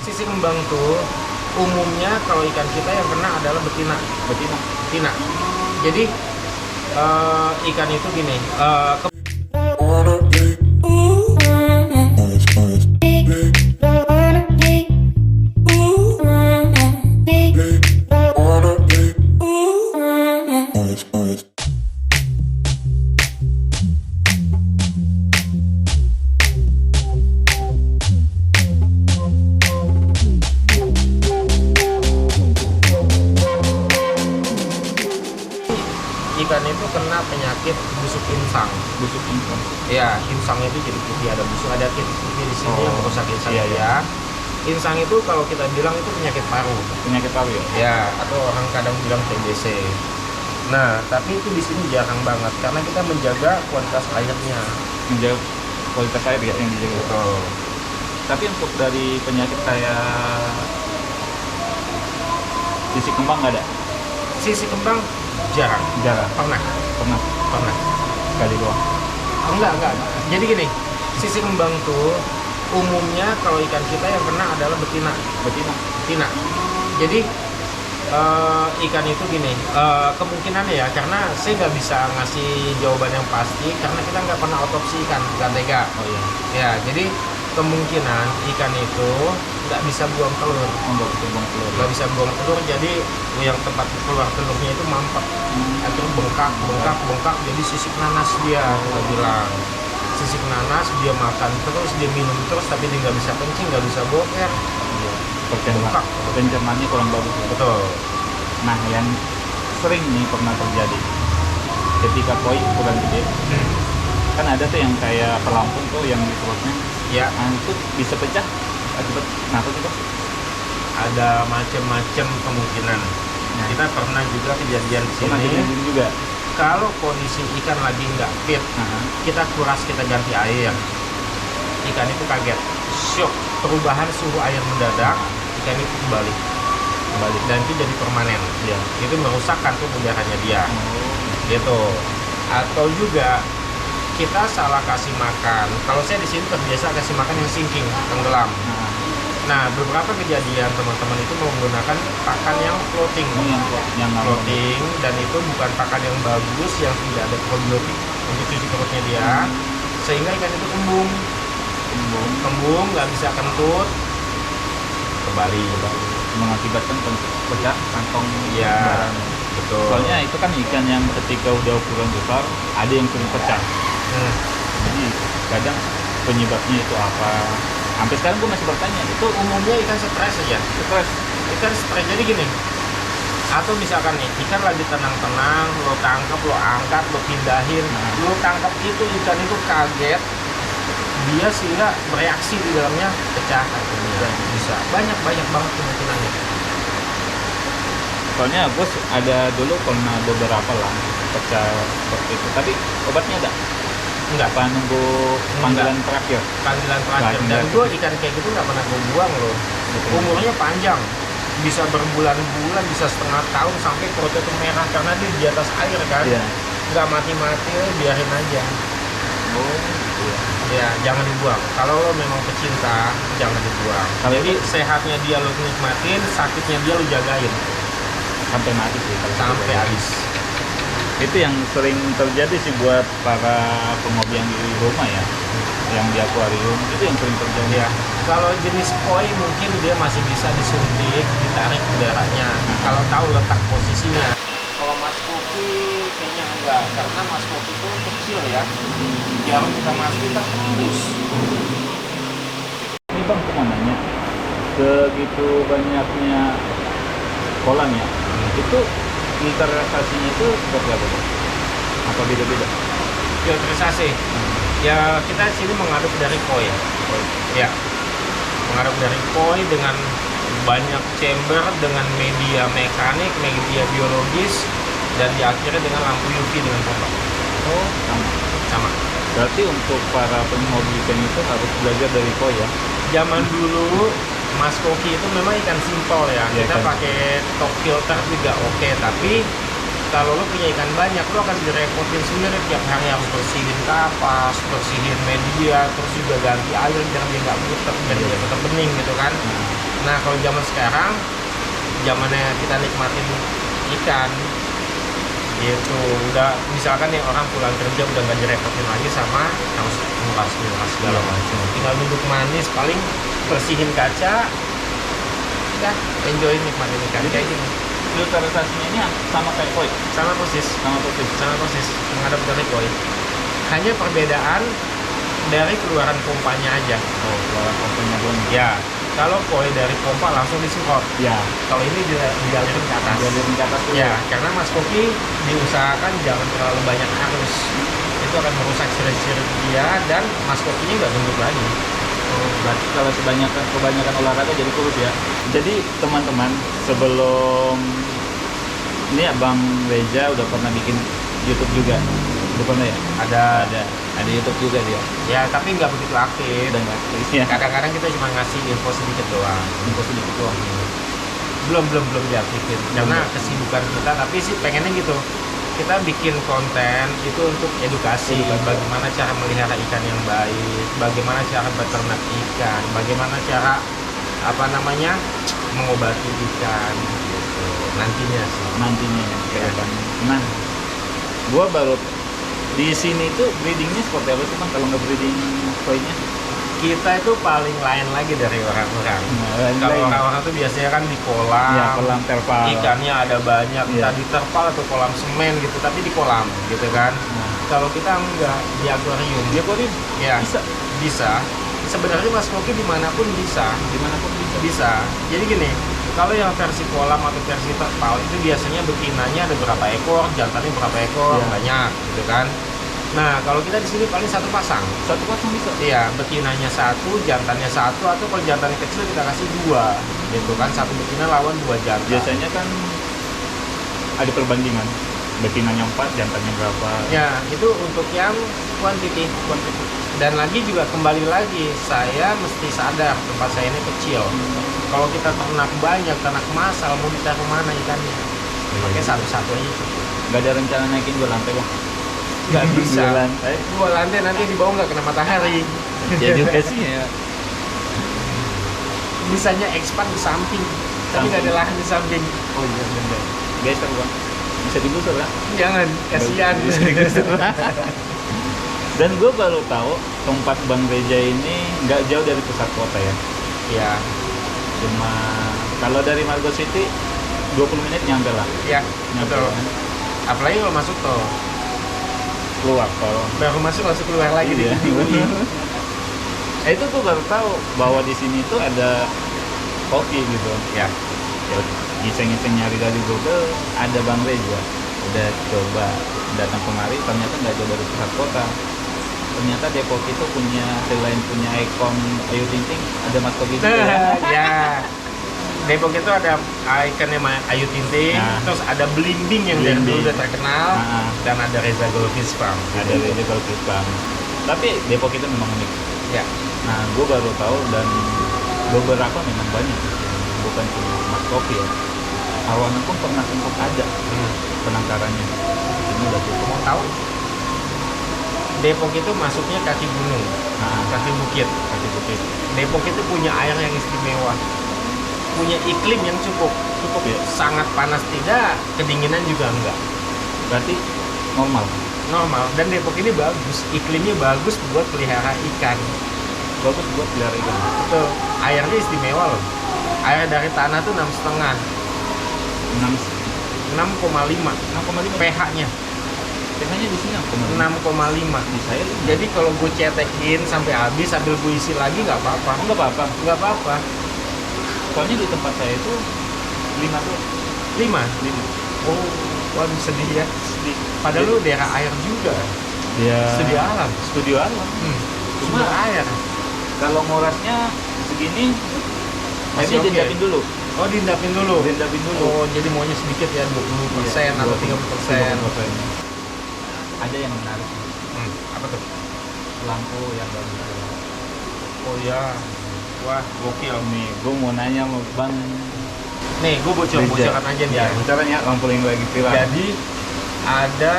Sisi kembang tuh umumnya kalau ikan kita yang kena adalah betina. Betina. Jadi ikan itu gini, ikan itu kena penyakit busuk insang. Busuk insang. Ya, insang itu jadi putih, ada busuk, ada titik putih di sini yang merusak insang. Iya, iya. Insang itu kalau kita bilang itu penyakit paru. Penyakit paru ya? Ya, atau orang kadang bilang TBC. Nah, tapi itu di sini jarang banget karena kita menjaga kualitas airnya. Menjaga kualitas air ya yang dijaga. Betul. Tapi untuk dari penyakit kayak sisi kembang nggak ada? Sisi kembang jarang. Jarang. Pernah. Sekali doang. Enggak. Jadi gini, sisi kembang tuh umumnya kalau ikan kita yang kena adalah betina. Betina. Jadi ikan itu gini, kemungkinan ya, karena saya nggak bisa ngasih jawaban yang pasti karena kita nggak pernah otopsi ikan tega. Oh iya. Ya, jadi kemungkinan ikan itu nggak bisa buang telur. Nggak bisa buang telur, jadi yang tempat keluar telurnya itu mampet. Atau bengkak, jadi sisik nanas dia, nggak bilang. Sisik nanas, dia makan terus, dia minum terus, tapi dia nggak bisa kencing, nggak bisa boker. Pencernanya kurang bagus. Betul. Nah, yang sering nih pernah terjadi ketika koi kurang gede, kan ada tuh yang kayak pelampung tuh yang di perutnya. Ya, Nah, itu bisa pecah akibat kenapa sih, Pak? ada macam-macam kemungkinan. Nah, Kita pernah juga kejadian di pernah sini. kejadian juga. Kalau kondisi ikan lagi nggak fit, kita kuras, kita ganti air. Ikan itu kaget, shock, perubahan suhu air mendadak, ikan itu kembali, dan itu jadi permanen. Iya. Itu merusak kantung udaranya dia, gitu. Atau juga kita salah kasih makan. Kalau saya di sini terbiasa kasih makan yang sinking, tenggelam. Nah, beberapa kejadian teman-teman itu menggunakan pakan yang floating. Yang Floating, dan itu bukan pakan yang bagus, yang tidak ada probiotik untuk cuci perutnya dia, sehingga ikan itu kembung, nggak bisa kentut, kembali. mengakibatkan pecah kantong Iya, barang. betul. Soalnya itu kan ikan yang ketika udah ukuran besar ada yang sering pecah. Jadi kadang penyebabnya itu apa? Sampai sekarang gue masih bertanya. Itu umumnya ikan stres aja. Stres. Ikan stres, jadi gini. Atau misalkan nih, ikan lagi tenang-tenang, lo tangkap, lo angkat, lo pindahin, lo tangkap itu ikan itu kaget, dia sehingga bereaksi di dalamnya, pecah akhirnya. Bisa banyak banget kemungkinannya. Soalnya gue ada dulu pernah beberapa lah pecah seperti itu. Tapi obatnya ada? Enggak, Apa nunggu panggilan terakhir? panggilan terakhir. Dan gue ikan kayak gitu nggak pernah gue buang loh. Umurnya panjang, bisa berbulan-bulan, bisa setengah tahun, sampai perutnya tuh merah karena dia di atas air kan. Iya. Nggak mati-mati, biarin aja. Oh, iya. Ya, jangan dibuang. Kalau lo memang pecinta, jangan dibuang. Jadi sehatnya dia lo nikmatin, sakitnya dia lo jagain Sampai mati sih. kalau sampai gitu. habis. Itu yang sering terjadi sih buat para penghobi yang di rumah ya, yang di akuarium itu yang sering terjadi. Ya, kalau jenis koi mungkin dia masih bisa disuntik, ditarik udaranya. Kalau tahu letak posisinya. Kalau mas koki kayaknya enggak, karena mas koki itu kecil ya. Jarum kita masukin kan tembus. Ini bang, aku mau nanya, begitu banyaknya kolam ya, itu filterisasinya itu seperti apa bang? Apa beda-beda? Filterisasi. Ya, kita sini mengaduk dari koi. Ya, mengaduk dari koi dengan banyak chamber, dengan media mekanik, media biologis, dan diakhiri dengan lampu UV dengan pompa. Oh, Sama. berarti untuk para penghobi ikan itu harus belajar dari koi ya? Zaman dulu Mas Koki itu memang ikan simpel ya. Iya, Kita kan. pakai top filter juga oke, tapi kalau lo punya ikan banyak, lo akan direpotin sendiri tiap hari, harus bersihin kapas, bersihin media, terus juga ganti air biar dia nggak butek, biar dia tetap bening gitu kan. Nah kalau zaman sekarang, zamannya kita nikmatin ikan gitu, udah misalkan nih orang pulang kerja udah nggak direpotin lagi sama harus nguras segala macam, tinggal duduk manis, paling bersihin kaca, udah enjoy nikmatin ikan kayak gini. Filterisasinya ini sama kayak koi, Sama persis menghadap dari koi, hanya perbedaan dari keluaran pompanya aja. oh keluaran kopinya doang. Ya, kalau koi dari pompa langsung disemprot, Ya, kalau ini dialirin ke atas. dari ke atas dulu. Ya, karena Mas Koki diusahakan jangan terlalu banyak arus. Itu akan merusak sirip-sirip dia dan Mas Kokinya nggak gendut lagi. Oh, berarti kalau kebanyakan olahraga jadi kurus ya. Jadi teman-teman, sebelum ini Abang Reza udah pernah bikin YouTube juga. Udah pernah ya? Ada YouTube juga dia. Ya, tapi nggak begitu aktif. Udah nggak aktif ya. Kadang-kadang kita cuma ngasih info sedikit doang. Belum diaktifin karena kesibukan kita, tapi sih pengennya gitu. Kita bikin konten itu untuk edukasi, bagaimana cara melihara ikan yang baik, bagaimana cara beternak ikan, bagaimana cara mengobati ikan gitu. Nantinya Nantinya Ya. ya. Nah, gua baru di sini tuh breedingnya seperti apa sih Bang? Kalau nggak breeding koi-nya? kita itu paling lain lagi dari orang-orang. Kalau orang-orang tuh biasanya kan di kolam, ya, kolam terpal. ikannya ada banyak, Iya. entah di terpal atau kolam semen gitu, tapi di kolam gitu kan. Nah, Kalau kita enggak di akuarium, dia koi ya bisa Sebenarnya Mas Koki dimanapun bisa. dimanapun bisa. Bisa. Jadi gini, kalau yang versi kolam atau versi terpal itu biasanya betinanya ada berapa ekor, jantannya berapa ekor, Iya. banyak gitu kan. Nah, kalau kita di sini paling satu pasang. Satu pasang bisa. Iya, betinanya satu, jantannya satu, atau kalau jantannya kecil kita kasih dua, gitu kan, satu betina lawan dua jantan. Biasanya kan ada perbandingan. Betinanya 4, jantannya berapa? Ya, itu untuk yang quantity. Dan lagi juga kembali lagi, saya mesti sadar tempat saya ini kecil. Kalau kita ternak banyak, ternak massal, mau ditaruh mana ikannya? Pakai satu-satu aja cukup. Nggak ada rencana naikin 2 lantai Bang? Nggak bisa. 2 lantai. 2 lantai nanti di bawah nggak kena matahari. Ya juga sih ya. Bisanya expand di samping, tapi nggak ada lahan di samping. Oh iya benar. Geser Bang. Bisa digusur kan? Jangan, kasihan. Bisa digusur. Dan gue baru tahu tempat Bang Reza ini nggak jauh dari pusat kota ya. Ya, Cuma kalau dari Margo City 20 menit nyampe lah. ya, Nyampe betul. kan? Apalagi kalau masuk tol, Keluar kalau baru masuk langsung keluar lagi Iya. di Kebun. Itu tuh baru tahu bahwa di sini tuh ada koki gitu. Ya, Ya, iseng-iseng nyari dari Google, ada Bang Reza. Udah coba datang kemari, ternyata nggak jauh dari pusat kota. Ternyata Depok itu punya, selain punya ikon Ayu Ting Ting, ada Mas Koki juga ya. ya. Depok itu ada ikonnya Ayu Ting Ting, Nah. terus ada Blimbing yang dari Blimbing. dulu udah terkenal, Nah. dan ada Reza Goldfish Farm. Ada Reza Goldfish Farm. Tapi Depok itu memang unik. Ya, Nah, gue baru tahu dan beberapa memang banyak. Bukan cuma Mas Koki ya. Awana pun pernah sempat ada penangkarannya. Ini udah tutup. mau tahu? Depok itu masuknya kaki gunung, Nah, kaki bukit. kaki bukit. Depok itu punya air yang istimewa, punya iklim yang cukup Ya. sangat panas tidak, kedinginan juga enggak, Berarti normal. normal. Dan Depok ini bagus, iklimnya bagus buat pelihara ikan. Bagus buat pelihara ikan. Betul, airnya istimewa loh. Air dari tanah tuh 6,5, 6,5 6,5 pH-nya pH-nya di sini 6,5. 6,5. Di saya lu Jadi kalau gue cetekin sampai habis sambil gue isi lagi nggak apa-apa, nggak apa-apa. nggak apa-apa. Soalnya di tempat saya itu 5 tuh 5. 5. Oh, waduh sedih ya. Sedih. Padahal lu daerah air juga, Dia studio alam. studio alam. Cuma air. Kalau ngurasnya segini, Masih airnya oke. diendapin dulu. Oh, diendapin dulu. Diendapin dulu. Oh, jadi maunya sedikit ya, 20% atau 30%. 30%. Ada yang menarik, Apa tuh? lampu yang baru. Oh ya. Wah, gokil. Nih, gue mau nanya sama Bang Nih, gue bocoran aja nih ya. bocoran ya, lampu yang lagi viral. Jadi ada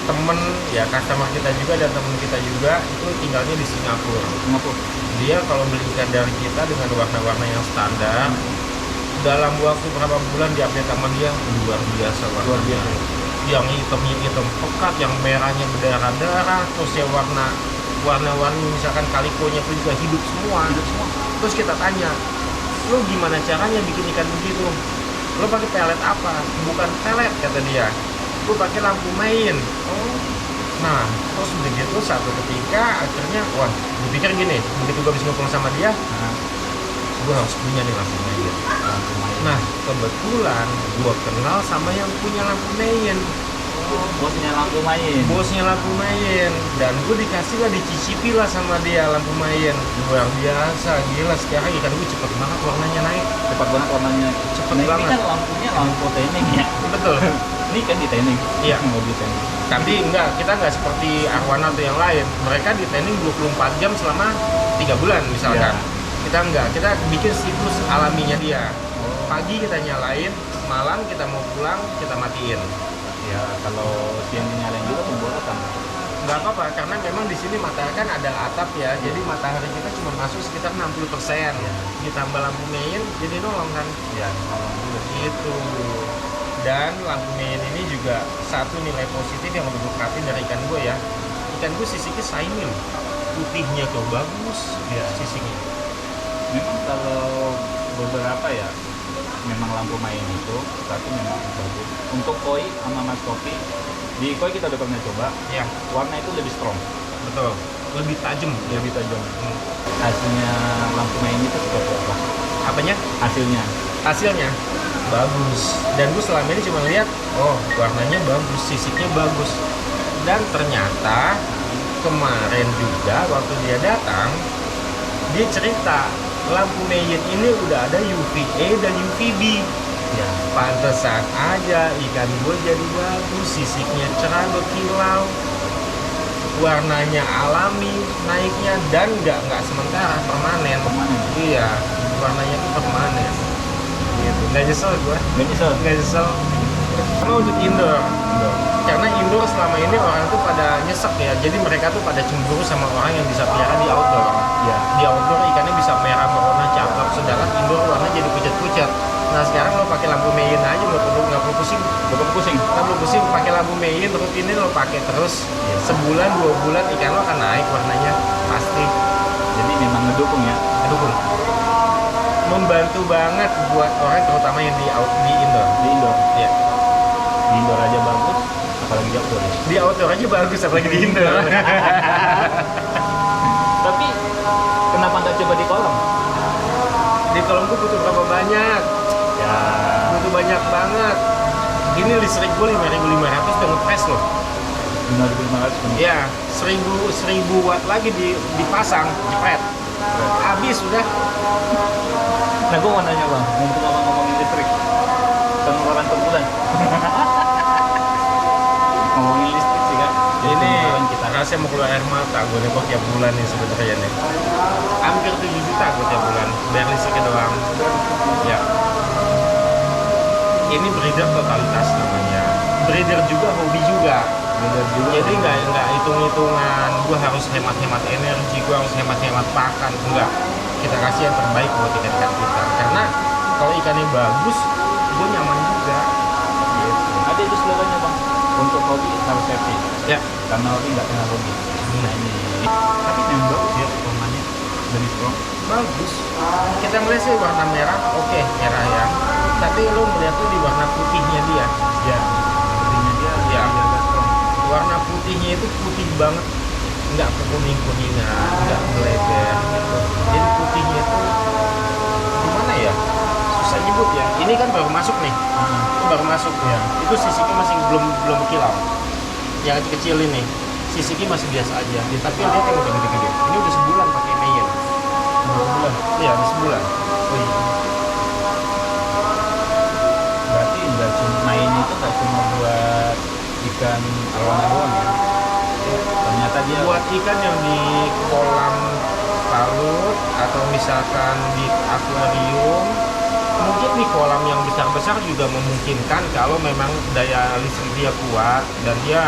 temen ya, customer kita juga dan temen kita juga itu tinggalnya di Singapura. Singapura. dia kalau beli ikan dari kita dengan warna-warna yang standar, dalam waktu berapa bulan di update sama dia luar biasa warnanya. Luar biasa. Yang hitamnya hitam pekat, yang merahnya berdarah-darah, terus yang warna-warni misalkan kalikonya pun juga hidup semua. Terus kita tanya, lo gimana caranya bikin ikan begitu? Lo pakai pelet apa? Bukan pelet kata dia, gue pakai lampu main. Nah, terus begitu satu ketika akhirnya, wah, gue pikir gini, begitu gue habis ngobrol sama dia, gue harus punya nih lampu main. Nah, kebetulan gue kenal sama yang punya lampu main. Bosnya lampu main. Bosnya lampu main, dan gue dikasih lah, dicicipi lah sama dia lampu main. Luar biasa, gila, sekarang ikan gue cepet banget warnanya naik. Cepat banget warnanya. Cepet Nah, banget. ini kan lampunya lampu tanning ya. Betul. Ini kan di tanning. Iya. Mobil tanning. Tapi enggak, kita enggak seperti Arwana atau yang lain. Mereka di training 24 jam selama 3 bulan misalkan. Ya. Kita enggak, kita bikin siklus alaminya dia. Pagi kita nyalain, malam kita mau pulang kita matiin. Ya, kalau siang nyalain juga pemborotan. Enggak apa-apa, karena memang di sini matahari kan ada atap ya. Jadi matahari kita cuma masuk sekitar 60%. Ditambah lampu main, jadi nolong kan. Ya, kalau juga Gitu. Dan lampu main ini juga satu nilai positif yang udah gue perhatiin dari ikan gue ya. Ikan gue sisiknya shiny loh. Putihnya tuh bagus ya sisiknya. memang kalau beberapa ya memang lampu main itu tapi memang bagus untuk koi sama mas kopi. Di koi kita udah pernah coba, Ya, warna itu lebih strong, betul. Lebih tajam. lebih tajam. Hasilnya lampu main itu seperti apa? Apanya? Hasilnya Hasilnya bagus. Dan gue selama ini cuma lihat, oh warnanya bagus, sisiknya bagus. Dan ternyata kemarin juga waktu dia datang, dia cerita lampu main ini udah ada UVA dan UVB. ya Pantesan aja ikan gue jadi bagus, sisiknya cerah berkilau, warnanya alami naiknya, dan nggak sementara, permanen. Permanen. Iya, warnanya tuh permanen. Gitu. Nggak nyesel gue, nggak nyesel. nggak nyesel. Sama untuk indoor, karena indoor selama ini orang tuh pada nyesek ya, jadi mereka tuh pada cemburu sama orang yang bisa pelihara di outdoor. Ya, Di outdoor ikannya bisa merah, berwarna cakep, sedangkan indoor warna jadi pucat-pucat. Nah sekarang lo pakai lampu main aja, nggak perlu pusing. belum pusing. Nggak perlu pusing, pakai lampu main rutinin lo pakai terus. Sebulan 2 bulan ikan lo akan naik warnanya pasti. Jadi memang ngedukung ya. Dukung. Membantu banget buat orang terutama yang di indoor. Di indoor, Iya. di indoor aja bagus, apalagi di outdoor ya. Di outdoor aja bagus, apalagi di indoor. Tapi kenapa nggak coba di kolam? Di kolam gue butuh berapa banyak? Ya, Butuh banyak banget. Ini listrik gue 5.500 udah ngepres loh. 5.500 menit. Ya, 1000 watt lagi dipasang, jepret. Habis sudah. Nah, gue mau nanya bang, mumpung abang ngomongin listrik, pengeluaran per bulan. Ngomongin listrik sih kan. Jadi Ini pengeluaran kita. rasanya mau keluar air mata gue nih kok tiap bulan nih sebenarnya nih. Hampir 7 juta gue tiap bulan, bayar listriknya doang. Ya. Ini breeder totalitas namanya. Breeder juga hobi juga. Beda juga. Jadi nggak hitung-hitungan, gue harus hemat-hemat energi, gue harus hemat-hemat pakan, enggak. Kita kasih yang terbaik buat ikan-ikan kita. Karena kalau ikannya bagus, gue nyaman juga. Gitu. Ada itu slogannya bang, untuk hobi harus happy. Ya, Karena hobi nggak kenal hobi. Nah ini. Tapi memang bagus ya warnanya, lebih strong. bagus. Kita melihat sih warna merah, oke, merah ya. Tapi lo melihat tuh di warna putihnya dia. Ya, sepertinya dia Ya. lebih agak strong. Warna putihnya itu putih banget, nggak kekuning-kuningan, nggak melebar gitu. Jadi putihnya itu gimana ya? Susah nyebut ya. Ini kan baru masuk nih. Itu baru masuk ya. Itu sisiknya masih belum berkilau. Yang kecil ini sisiknya masih biasa aja. Tapi lihat yang udah gede-gede. Ini udah sebulan pakai main. Sebulan. Iya, udah sebulan. Oh iya. Berarti nggak cuma main itu nggak cuma buat ikan arwana doang ya? Ternyata dia Buat ikan yang di kolam palut atau misalkan di akuarium, mungkin di kolam yang besar-besar juga memungkinkan kalau memang daya listrik dia kuat dan dia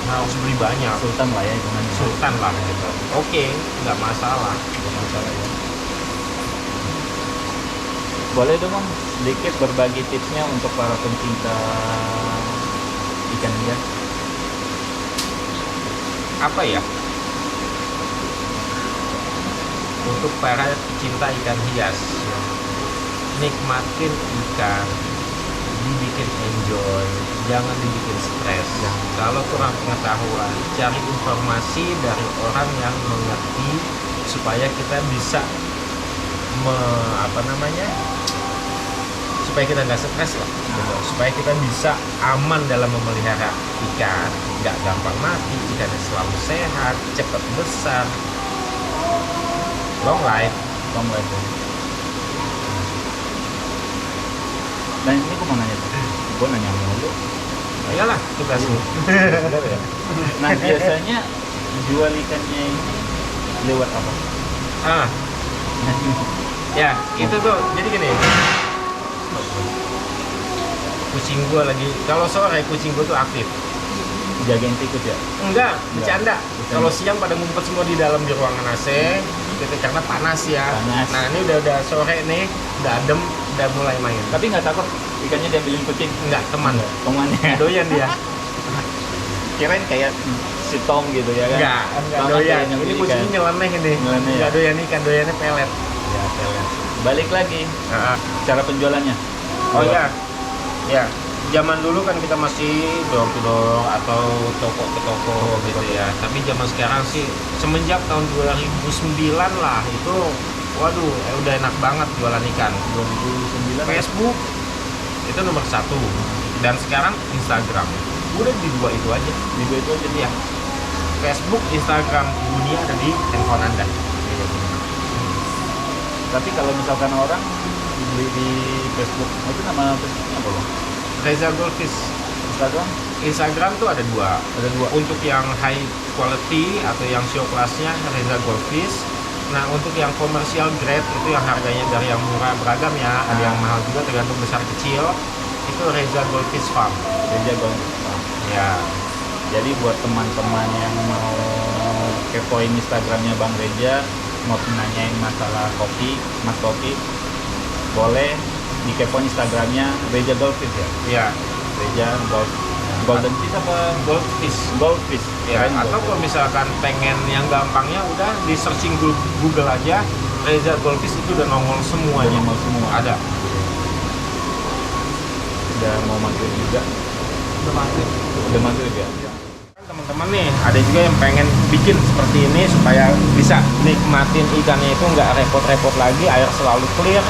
harus beli banyak. Sultan lah ya hitungannya. Sultan lah gitu. Oke, nggak masalah. Nggak masalah ya. Boleh dong Bang, sedikit berbagi tipsnya untuk para pencinta ikan hias. Apa ya? Untuk para pecinta ikan hias, nikmatin ikan, dibikin enjoy, jangan dibikin stres. Kalau kurang pengetahuan, cari informasi dari orang yang mengerti supaya kita bisa supaya kita nggak stres lah, gitu. Supaya kita bisa aman dalam memelihara ikan, nggak gampang mati, ikannya selalu sehat, cepat besar, long life. Bang Bayu. Nah ini aku mau nanya tuh, gue nanya mulu. Iyalah tugas lu. Bener ya? Nah biasanya jual ikannya ini lewat apa? Ah, ya itu tuh. Jadi gini, kucing gua lagi, kalau sore kucing gua tuh aktif. Jagain tikus ya? Enggak, bercanda. Bercanda. Kalau siang pada ngumpet semua di dalam di ruangan AC, gitu, karena panas ya. Panas. Nah ini udah sore nih, udah adem, udah mulai main. Tapi nggak takut ikannya diambilin kucing? Enggak, teman. Temannya? Doyan dia. Kirain kayak si Tom gitu ya kan? Enggak Sama doyan. kayak nyambil Ini ikan. kucingnya nyeleneh ini. Nyeleneh ya? Enggak doyan ikan, doyannya pelet. Ya, pelet. Balik lagi, Nah, cara penjualannya. oh iya, ya. Zaman dulu kan kita masih door to door atau toko ke toko gitu ya. Tapi zaman sekarang sih semenjak tahun 2009 lah itu, waduh, udah enak banget jualan ikan. 2009 Facebook itu nomor satu, dan sekarang Instagram. Udah di dua itu aja. video itu aja Ya, Facebook, Instagram, dunia ada di handphone Anda. Tapi kalau misalkan orang beli di Facebook, itu nama Facebooknya apa Bang? Reza Goldfish. Instagram? Instagram tuh ada dua. Ada dua. Untuk yang high quality atau yang show kelasnya Reza Goldfish. Nah, untuk yang komersial grade itu yang harganya dari yang murah beragam ya, ada yang mahal juga tergantung besar kecil. Itu Reza Goldfish Farm. Reza Goldfish Farm. Ya, Jadi buat teman-teman yang mau kepoin Instagramnya Bang Reza, mau nanyain masalah kopi, Mas Kopi, boleh dikepoin Instagramnya Reza Goldfish ya. ya, Reza Golden Fish apa Goldfish. Goldfish? Ya, Kirain atau Goldfish. kalau misalkan pengen yang gampangnya udah di searching Google aja Reza Goldfish, itu udah nongol semuanya. Udah nongol semua. Ada. Udah mau maghrib juga. Udah maghrib ya. Teman-teman nih, ada juga yang pengen bikin seperti ini supaya bisa nikmatin ikannya itu nggak repot-repot lagi, air selalu clear,